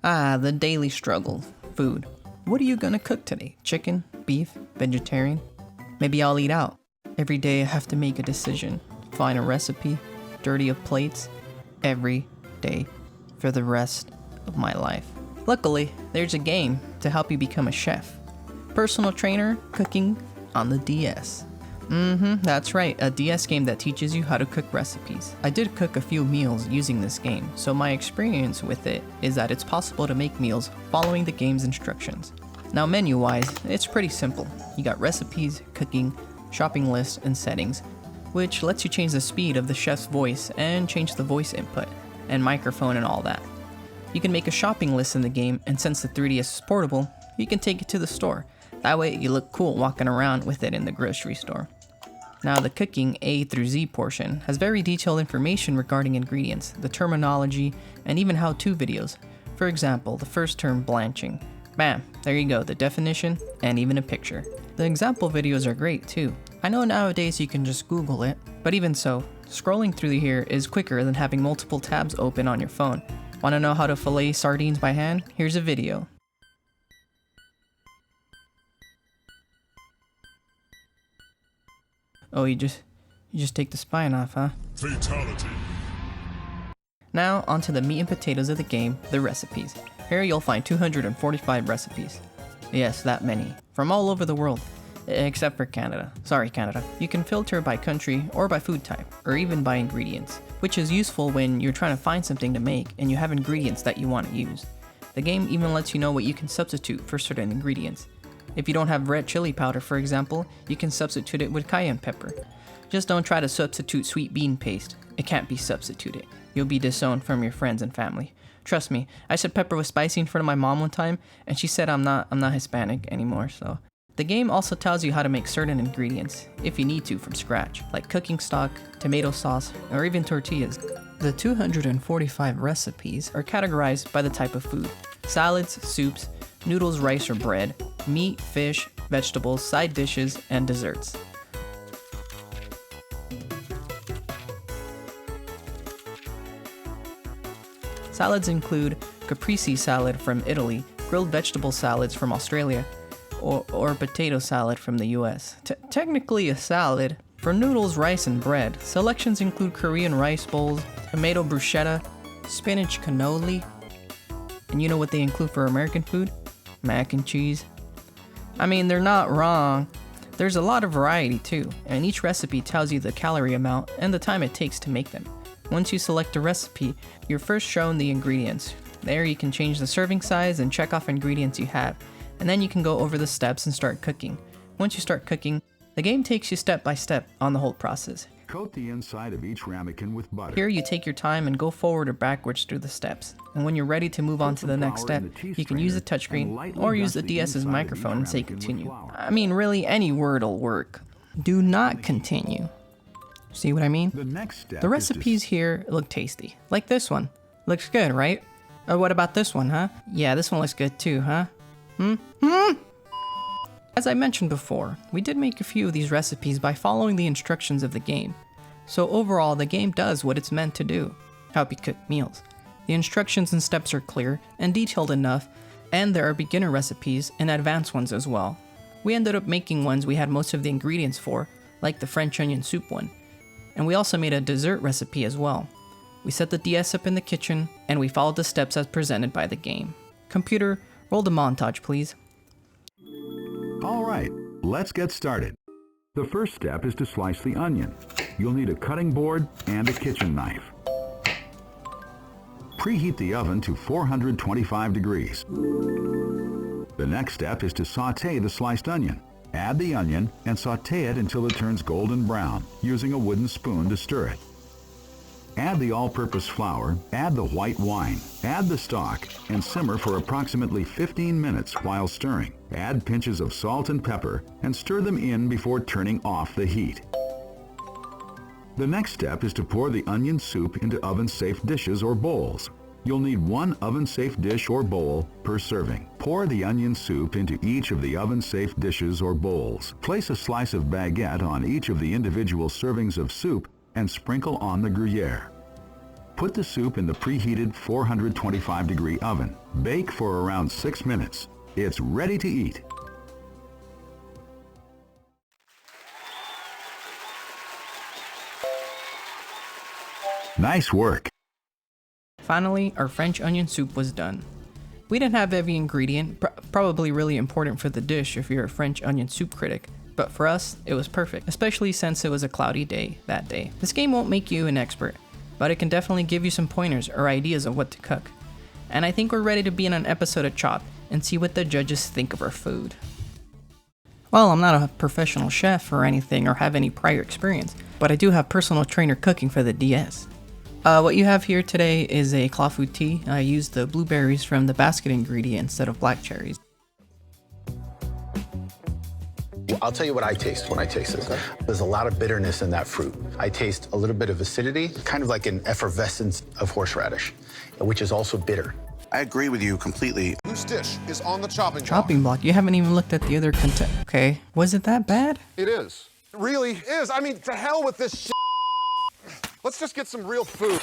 Ah, the daily struggle. Food. What are you gonna cook today? Chicken? Beef? Vegetarian? Maybe I'll eat out. Every day I have to make a decision. Find a recipe. Dirty up plates. Every day. For the rest of my life. Luckily, there's a game to help you become a chef. Personal trainer cooking on the DS. That's right, a DS game that teaches you how to cook recipes. I did cook a few meals using this game, so my experience with it is that it's possible to make meals following the game's instructions. Now menu-wise, it's pretty simple. You got recipes, cooking, shopping lists, and settings, which lets you change the speed of the chef's voice and change the voice input, and microphone and all that. You can make a shopping list in the game, and since the 3DS is portable, you can take it to the store. That way you look cool walking around with it in the grocery store. Now the cooking A through Z portion has very detailed information regarding ingredients, the terminology, and even how-to videos. For example, the first term, blanching. Bam, there you go, the definition and even a picture. The example videos are great too. I know nowadays you can just Google it, but even so, scrolling through here is quicker than having multiple tabs open on your phone. Want to know how to fillet sardines by hand? Here's a video. Oh, you just take the spine off, huh? Fatality. Now, onto the meat and potatoes of the game, the recipes. Here you'll find 245 recipes. Yes, that many. From all over the world. Except for Canada. Sorry, Canada. You can filter by country or by food type, or even by ingredients, which is useful when you're trying to find something to make and you have ingredients that you want to use. The game even lets you know what you can substitute for certain ingredients. If you don't have red chili powder, for example, you can substitute it with cayenne pepper. Just don't try to substitute sweet bean paste. It can't be substituted. You'll be disowned from your friends and family. Trust me, I said pepper was spicy in front of my mom one time, and she said I'm not Hispanic anymore, so. The game also tells you how to make certain ingredients, if you need to, from scratch, like cooking stock, tomato sauce, or even tortillas. The 245 recipes are categorized by the type of food. Salads, soups, noodles, rice or bread, meat, fish, vegetables, side dishes, and desserts. Salads include caprese salad from Italy, grilled vegetable salads from Australia, or potato salad from the US. Technically a salad. For noodles, rice, and bread, selections include Korean rice bowls, tomato bruschetta, spinach cannoli, and you know what they include for American food? Mac and cheese. I mean, they're not wrong. There's a lot of variety too, and each recipe tells you the calorie amount and the time it takes to make them. Once you select a recipe, you're first shown the ingredients. There you can change the serving size and check off ingredients you have, and then you can go over the steps and start cooking. Once you start cooking, the game takes you step by step on the whole process. Coat the inside of each ramekin with butter. Here you take your time and go forward or backwards through the steps. And when you're ready to move on to the next step, you can use the touchscreen or use the DS's microphone and say continue. I mean, really, any word will work. Do not continue. See what I mean? The recipes here look tasty. Like this one. Looks good, right? Or what about this one, huh? Yeah, this one looks good too, huh? As I mentioned before, we did make a few of these recipes by following the instructions of the game. So overall, the game does what it's meant to do, help you cook meals. The instructions and steps are clear and detailed enough, and there are beginner recipes and advanced ones as well. We ended up making ones we had most of the ingredients for, like the French onion soup one. And we also made a dessert recipe as well. We set the DS up in the kitchen, and we followed the steps as presented by the game. Computer, roll the montage, please. All right, let's get started. The first step is to slice the onion. You'll need a cutting board and a kitchen knife. Preheat the oven to 425 degrees. The next step is to sauté the sliced onion. Add the onion and sauté it until it turns golden brown, using a wooden spoon to stir it. Add the all-purpose flour, add the white wine, add the stock, and simmer for approximately 15 minutes while stirring. Add pinches of salt and pepper and stir them in before turning off the heat. The next step is to pour the onion soup into oven-safe dishes or bowls. You'll need one oven-safe dish or bowl per serving. Pour the onion soup into each of the oven-safe dishes or bowls. Place a slice of baguette on each of the individual servings of soup and sprinkle on the Gruyere. Put the soup in the preheated 425-degree oven. Bake for around 6 minutes. It's ready to eat. Nice work. Finally, our French onion soup was done. We didn't have every ingredient, probably really important for the dish if you're a French onion soup critic, but for us, it was perfect, especially since it was a cloudy day that day. This game won't make you an expert, but it can definitely give you some pointers or ideas of what to cook. And I think we're ready to be in an episode of Chop and see what the judges think of our food. Well, I'm not a professional chef or anything or have any prior experience, but I do have personal trainer cooking for the DS. What you have here today is a claw food tea. I used the blueberries from the basket ingredient instead of black cherries. I'll tell you what I taste when I taste this. Okay. There's a lot of bitterness in that fruit. I taste a little bit of acidity, kind of like an effervescence of horseradish, which is also bitter. I agree with you completely. Loose dish is on the chopping block. You haven't even looked at the other content. Okay, was it that bad? It is. It really is. I mean, to hell with this shit. Let's just get some real food.